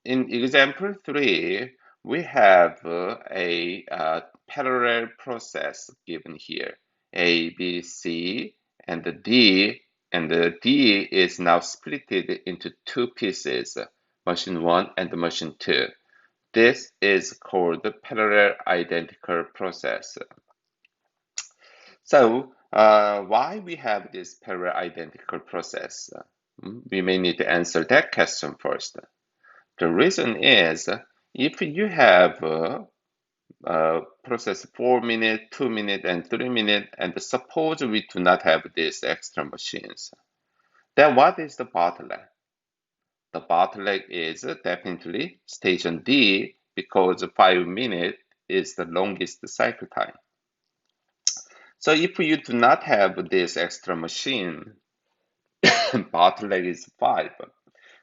in example 3, we have a parallel process given here. A, B, C, and the D, and the D is now split into two pieces, machine 1 and machine 2. This is called the parallel identical process. So, why we have this parallel identical process? We may need to answer that question first. The reason is if you have process 4 minutes, 2 minutes, and 3 minutes, and suppose we do not have these extra machines, then what is the bottleneck? The bottleneck is definitely station D because 5 minutes is the longest cycle time. So if you do not have this extra machine, bottleneck is 5.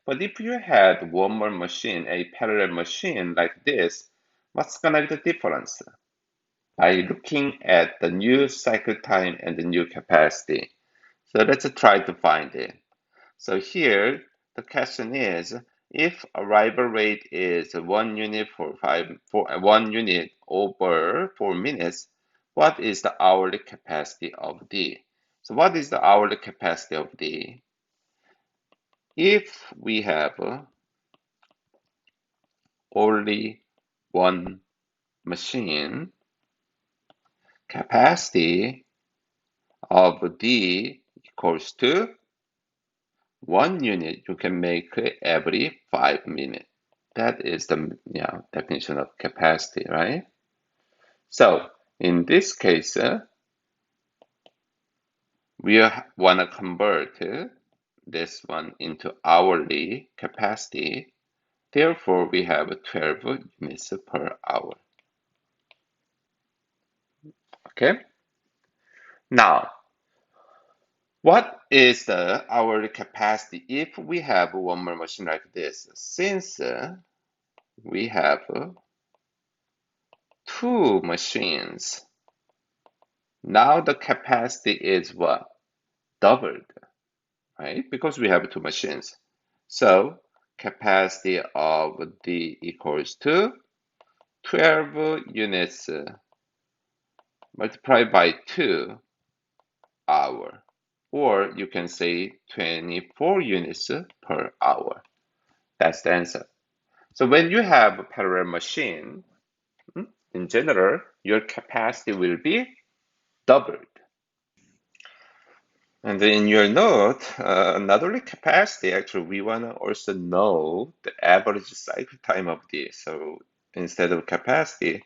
But if you had one more machine, a parallel machine like this, what's gonna be the difference? By looking at the new cycle time and the new capacity. So let's try to find it. So here, the question is, if arrival rate is 1 unit for 1 unit over 4 minutes, what is the hourly capacity of D? So what is the hourly capacity of D? If we have only one machine, capacity of D equals to 1 unit you can make every 5 minutes. That is the definition of capacity, right? So in this case, we want to convert this one into hourly capacity. Therefore, we have 12 units per hour. Okay. Now, what is the hourly capacity if we have one more machine like this? Since we have two machines, now the capacity is what? Doubled, right? Because we have two machines. So capacity of D equals to 12 units multiplied by 2 hour, or you can say 24 units per hour. That's the answer. So when you have a parallel machine, in general, your capacity will be doubled. And in your note, not only capacity, actually, we want to also know the average cycle time of this. So instead of capacity,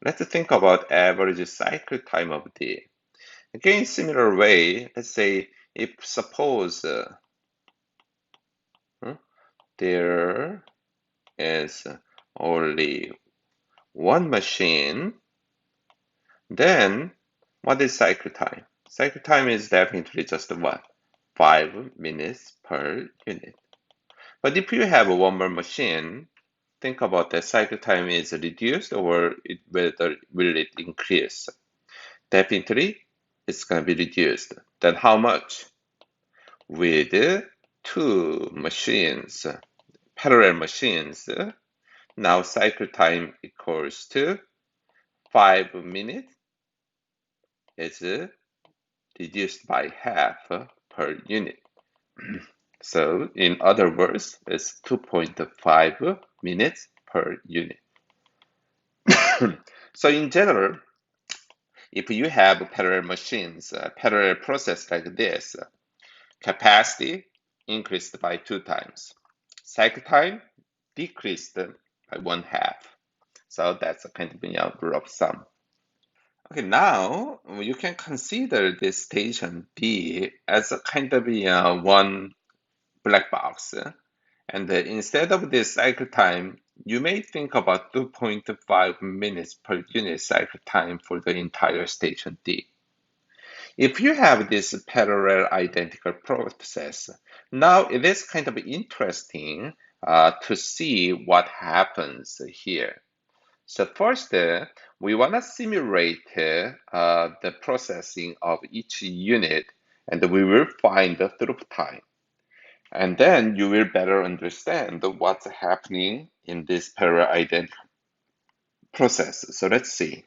let's think about average cycle time of the. Again, similar way, let's say if suppose there is only one machine, then what is cycle time? Cycle time is definitely just what? 5 minutes per unit. But if you have one more machine, think about that cycle time is reduced or whether will it increase? Definitely, it's going to be reduced. Then how much? With two machines, parallel machines, now cycle time equals to 5 minutes. It's reduced by half per unit. So in other words, it's 2.5 minutes per unit. So in general, if you have parallel machines, parallel process like this, capacity increased by 2 times. Cycle time decreased by 1/2. So that's a kind of rule of thumb. Okay, now you can consider this station D as a kind of one black box. And instead of this cycle time, you may think about 2.5 minutes per unit cycle time for the entire station D. If you have this parallel identical process, now it is kind of interesting to see what happens here. So first, we want to simulate the processing of each unit, and we will find the throughput time. And then you will better understand what's happening in this parallel identity process. So let's see.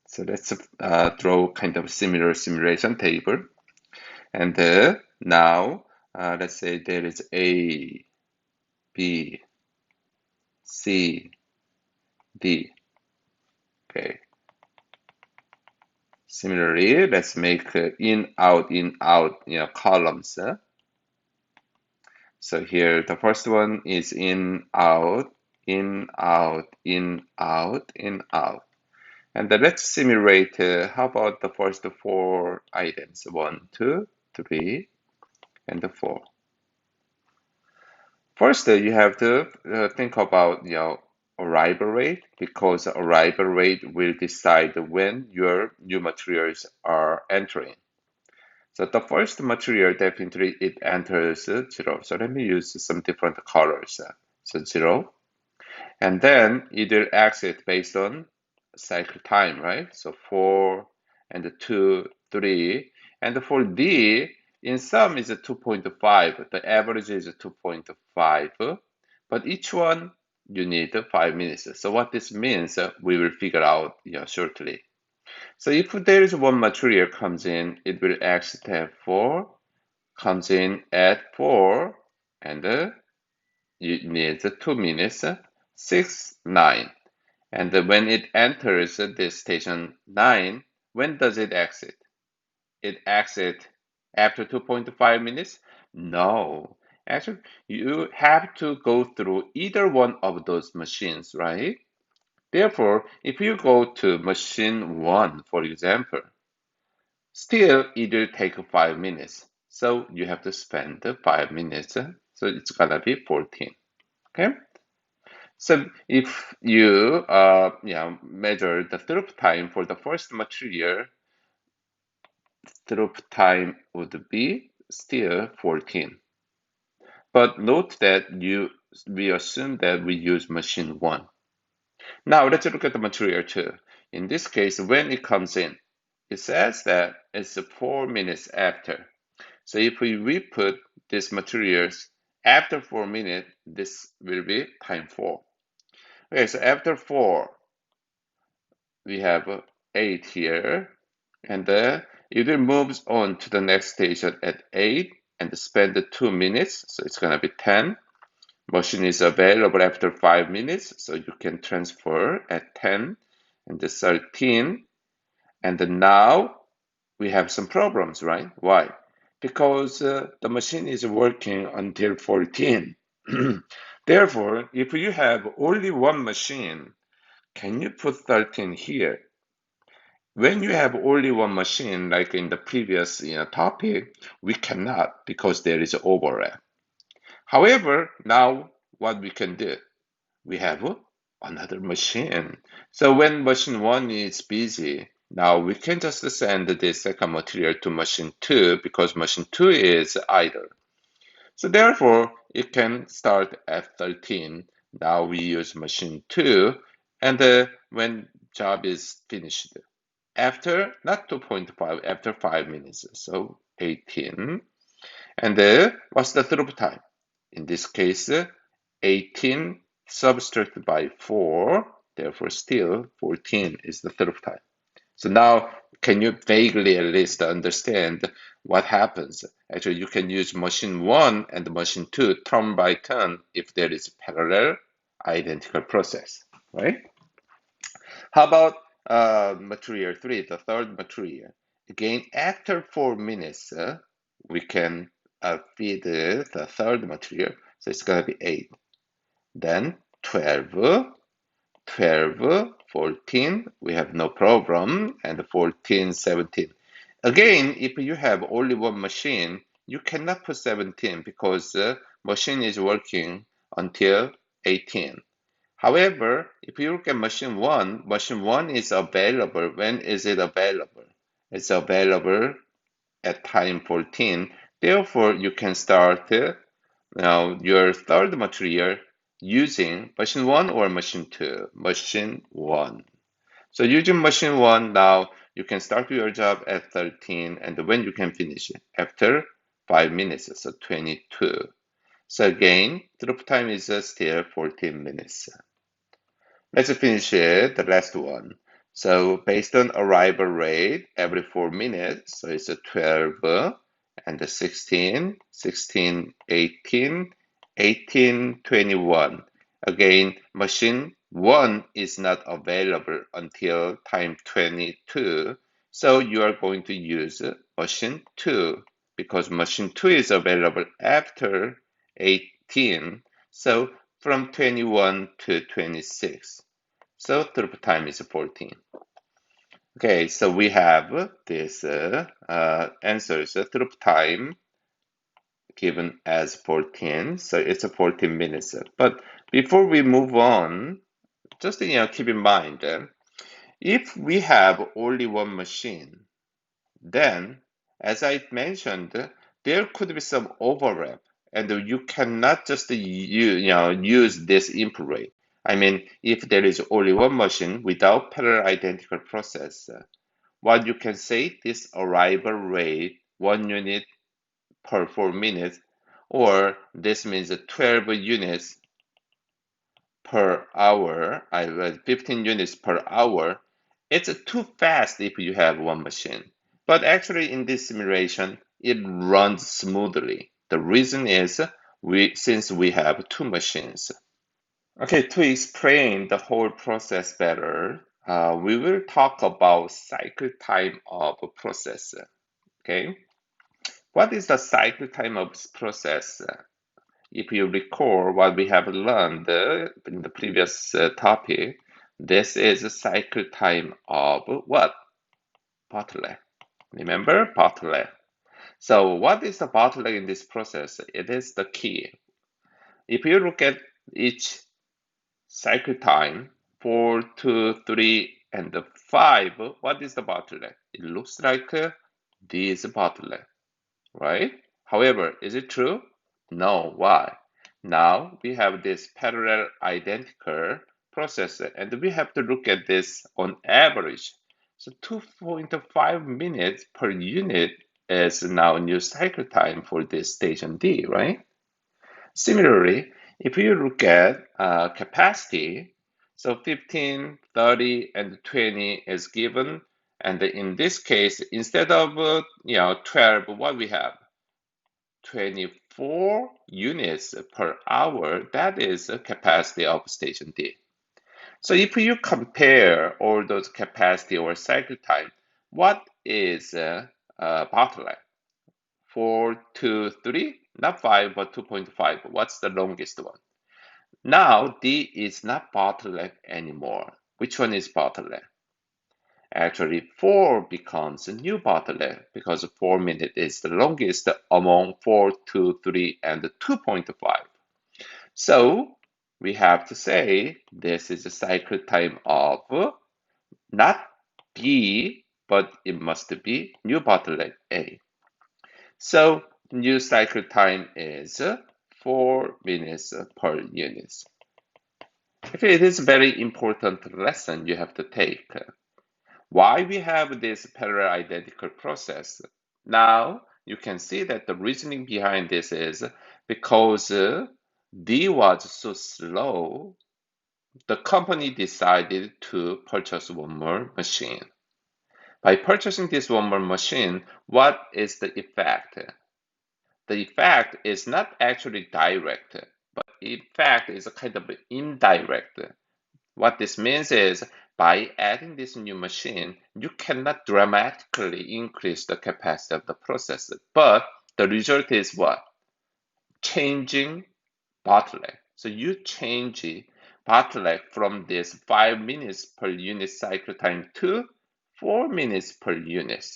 So let's draw kind of similar simulation table. And now let's say there is A, B, C, D. Okay. Similarly, let's make in, out, columns. So here, the first one is in, out, in, out, in, out, in, out. And then let's simulate, how about the first four items? 1, 2, 3, and 4. First, you have to think about arrival rate, because arrival rate will decide when your new materials are entering. So the first material, definitely it enters 0. So let me use some different colors. So 0. And then it will exit based on cycle time, right? So 4 and 2, 3. And for D, in some is 2.5. The average is 2.5. But each one, you need 5 minutes. So what this means, we will figure out shortly. So if there is one material comes in, it will exit at 4, comes in at 4, and you need 2 minutes, 6, 9. And when it enters this station 9, when does it exit? It exits after 2.5 minutes? No. Actually, you have to go through either one of those machines, right? Therefore, if you go to machine 1, for example, still it will take 5 minutes. So you have to spend 5 minutes. So it's gonna be 14. Okay? So if you measure the throughput time for the first material, throughput time would be still 14. But note that we assume that we use machine 1. Now let's look at the material 2. In this case, when it comes in, it says that it's 4 minutes after. So if we put these materials after 4 minutes, this will be time 4. Okay, so after 4, we have 8 here, and it moves on to the next station at 8 and spend 2 minutes, so it's going to be 10. Machine is available after 5 minutes, so you can transfer at 10 and 13. And now we have some problems, right? Why? Because the machine is working until 14. Therefore, if you have only one machine, can you put 13 here? When you have only one machine, like in the previous topic, we cannot, because there is overlap. However, now what we can do, we have another machine. So when machine 1 is busy, now we can just send the second material to machine 2, because machine 2 is idle. So therefore, it can start at 13. Now we use machine 2, and when job is finished, after, not 2.5, after 5 minutes, so 18. And what's the throughput time? In this case, 18 subtracted by 4, therefore still 14 is the throughput time. So now, can you vaguely at least understand what happens? Actually, you can use machine 1 and machine 2 turn by turn if there is a parallel identical process, right? How about material 3, the third material? Again, after 4 minutes, we can feed the third material. So it's going to be 8. Then 12, 12, 14, we have no problem, and 14, 17. Again, if you have only one machine, you cannot put 17 because the machine is working until 18. However, if you look at machine 1 is available. When is it available? It's available at time 14. Therefore, you can start your third material using machine 1 or machine 2? Machine 1. So using machine 1, now you can start your job at 13, and when you can finish it? After 5 minutes, so 22. So again, throughput time is still 14 minutes. Let's finish it, the last one. So based on arrival rate every 4 minutes, so it's a 12 and the 16, 16, 18, 18, 21. Again, machine 1 is not available until time 22. So you are going to use machine 2 because machine 2 is available after 18. So from 21 to 26. So throughput time is 14. Okay, so we have this answers. Throughput time given as 14. So it's a 14 minutes. But before we move on, just keep in mind, if we have only one machine, then as I mentioned, there could be some overlap, and you cannot just use this input rate. I mean, if there is only one machine without parallel identical process, what you can say this arrival rate 1 unit per 4 minutes, or this means 12 units per hour, 15 units per hour. It's too fast if you have one machine. But actually in this simulation, it runs smoothly. The reason is since we have two machines. Okay, to explain the whole process better, we will talk about cycle time of a process. Okay, what is the cycle time of process? If you recall what we have learned in the previous topic, this is a cycle time of what? Bottleneck. Remember bottleneck. So what is the bottleneck in this process? It is the key. If you look at each cycle time, 4, 2, 3, and 5, what is the bottleneck? It looks like this bottleneck, right? However, is it true? No. Why? Now we have this parallel identical process, and we have to look at this on average. So 2.5 minutes per unit is now new cycle time for this station D, right? Similarly, if you look at capacity, so 15, 30, and 20 is given, and in this case, instead of 12, what we have? 24 units per hour, that is the capacity of station D. So if you compare all those capacity or cycle time, what is bottleneck? 4, 2, 3, not 5, but 2.5. What's the longest one? Now D is not bottleneck anymore. Which one is bottleneck? Actually, 4 becomes a new bottleneck because 4 minutes is the longest among 4, 2, 3, and 2.5. So we have to say this is a cycle time of not B, but it must be new bottleneck A. So new cycle time is 4 minutes per unit. It is a very important lesson you have to take. Why we have this parallel identical process? Now you can see that the reasoning behind this is because D was so slow, the company decided to purchase one more machine. By purchasing this one more machine, what is the effect? The effect is not actually direct, but in fact is a kind of indirect. What this means is by adding this new machine, you cannot dramatically increase the capacity of the processor, but the result is what? Changing bottleneck. So you change bottleneck from this 5 minutes per unit cycle time to 4 minutes per unit.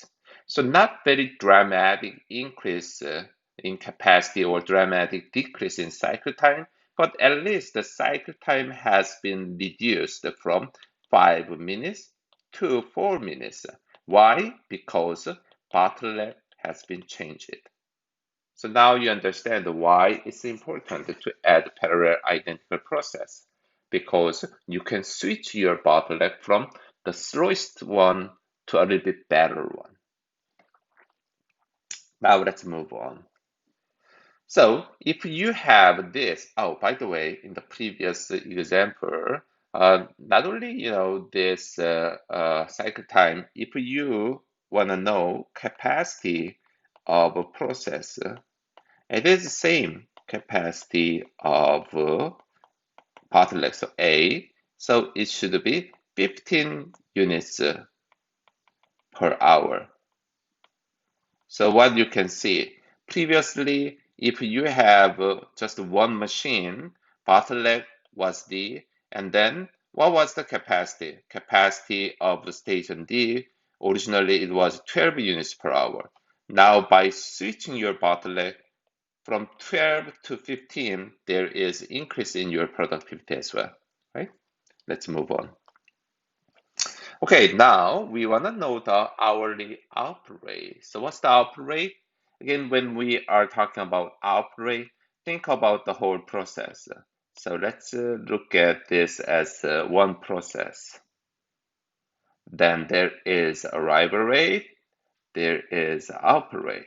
So not very dramatic increase in capacity or dramatic decrease in cycle time, but at least the cycle time has been reduced from 5 minutes to 4 minutes. Why? Because bottleneck has been changed. So now you understand why it's important to add parallel identical process, because you can switch your bottleneck from the slowest one to a little bit better one. Now let's move on. So if you have this, oh, by the way, in the previous example, not only this cycle time, if you want to know capacity of a process, it is the same capacity of bottleneck, so A, so it should be 15 units per hour. So what you can see, previously, if you have just one machine, bottleneck was D, and then what was the capacity? Capacity of the station D, originally it was 12 units per hour. Now by switching your bottleneck from 12 to 15, there is increase in your productivity as well, right? Let's move on. Okay, now we want to know the hourly output rate. So what's the output rate? Again, when we are talking about output rate, think about the whole process. So let's look at this as one process. Then there is arrival rate, there is output rate.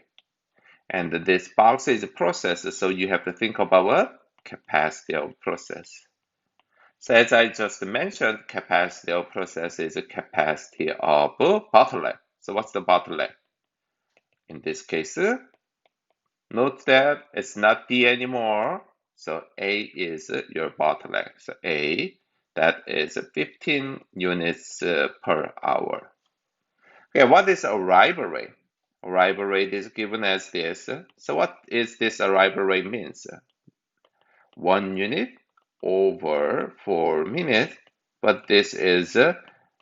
And this box is a process, so you have to think about what? Capacity of process. So as I just mentioned, capacity of process is a capacity of bottleneck. So what's the bottleneck? In this case, note that it's not D anymore. So A is your bottleneck. So A, that is 15 units per hour. Okay, what is arrival rate? Arrival rate is given as this. So what is this arrival rate means? 1 unit over 4 minutes, but this is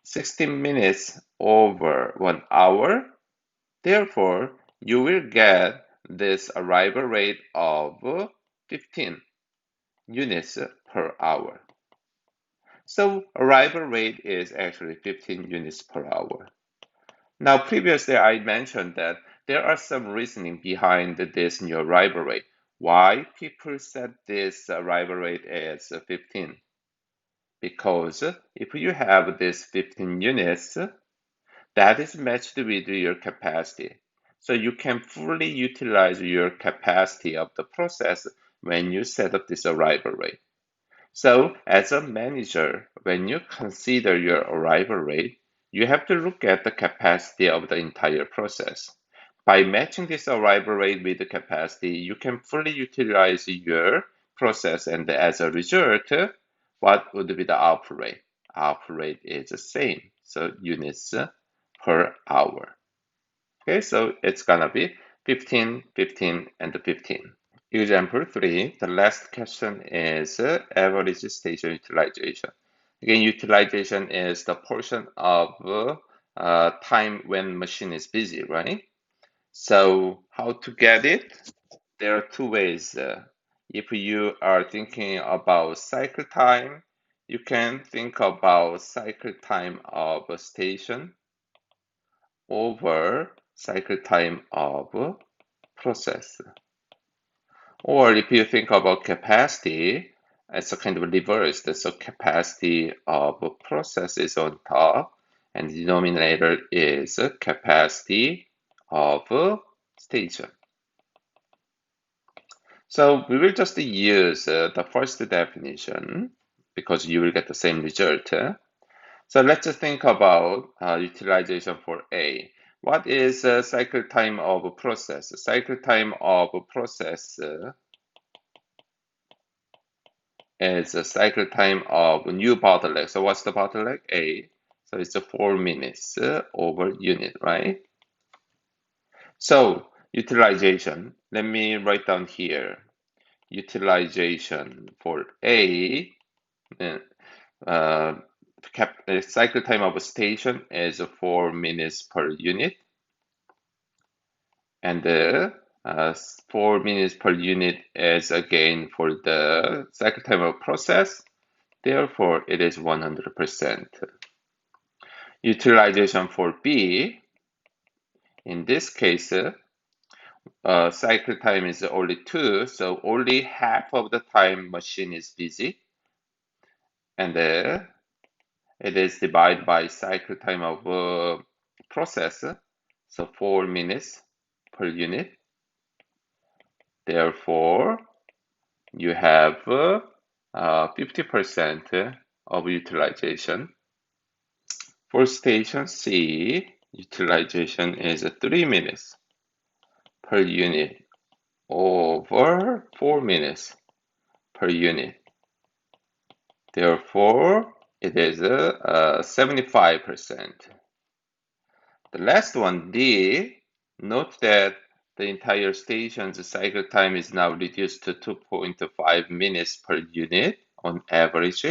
16 minutes over 1 hour. Therefore, you will get this arrival rate of 15 units per hour. So arrival rate is actually 15 units per hour. Now, previously I mentioned that there are some reasoning behind this new arrival rate. Why people set this arrival rate as 15? Because if you have this 15 units, that is matched with your capacity. So you can fully utilize your capacity of the process when you set up this arrival rate. So as a manager, when you consider your arrival rate, you have to look at the capacity of the entire process. By matching this arrival rate with the capacity, you can fully utilize your process, and as a result, what would be the output rate? Output rate is the same, so units per hour. Okay, so it's gonna be 15, 15, and 15. Example 3, the last question is average station utilization. Again, utilization is the portion of time when machine is busy, right? So how to get it? There are two ways. If you are thinking about cycle time, you can think about cycle time of a station over cycle time of a process. Or if you think about capacity, it's a kind of reversed. So capacity of a process is on top, and the denominator is capacity of a station. So we will just use the first definition because you will get the same result. So let's just think about utilization for A. What is cycle time of a process? Cycle time of a process is a cycle time of new bottleneck. So what's the bottleneck? A. So it's a 4 minutes over unit, right? So utilization, let me write down here. Utilization for A, uh, cycle time of a station is 4 minutes per unit. And 4 minutes per unit is again for the cycle time of process. Therefore, it is 100%. Utilization for B, in this case, cycle time is only 2, so only half of the time machine is busy. And it is divided by cycle time of process, so 4 minutes per unit. Therefore, you have 50% of utilization. For station C, utilization is 3 minutes per unit over 4 minutes per unit. Therefore, it is 75%. The last one, D, note that the entire station's cycle time is now reduced to 2.5 minutes per unit on average.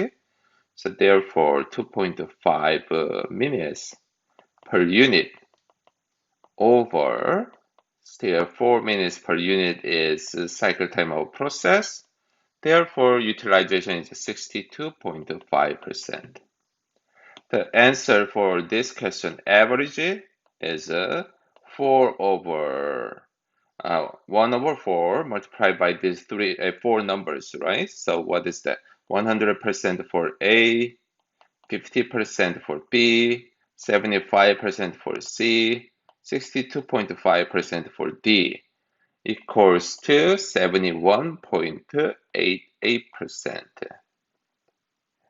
So therefore, 2.5 minutes per unit over still 4 minutes per unit is cycle time of process. Therefore, utilization is 62.5%. The answer for this question, average, is 4 over 1 over 4 multiplied by these four numbers, right? So what is that? 100% for A, 50% for B, 75% for C, 62.5% for D, equals to 71.88%.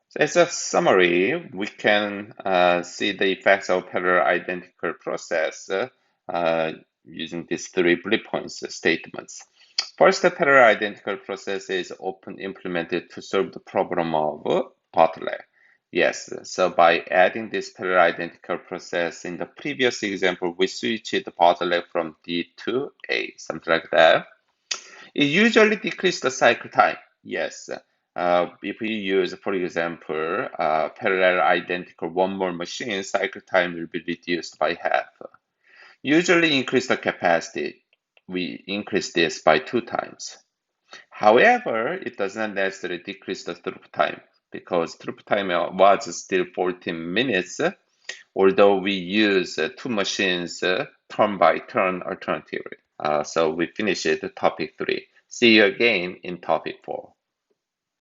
So as a summary, we can see the effects of parallel identical process using these three bullet points statements. First, the parallel identical process is often implemented to solve the problem of bottleneck. Yes, so by adding this parallel identical process in the previous example, we switched the bottleneck from D to A, something like that. It usually decreases the cycle time. Yes, if we use, for example, parallel identical one more machine, cycle time will be reduced by half. Usually increase the capacity. We increase this by 2 times. However, it does not necessarily decrease the throughput time because throughput time was still 14 minutes, although we use two machines turn by turn alternatively. So we finished topic 3. See you again in topic 4.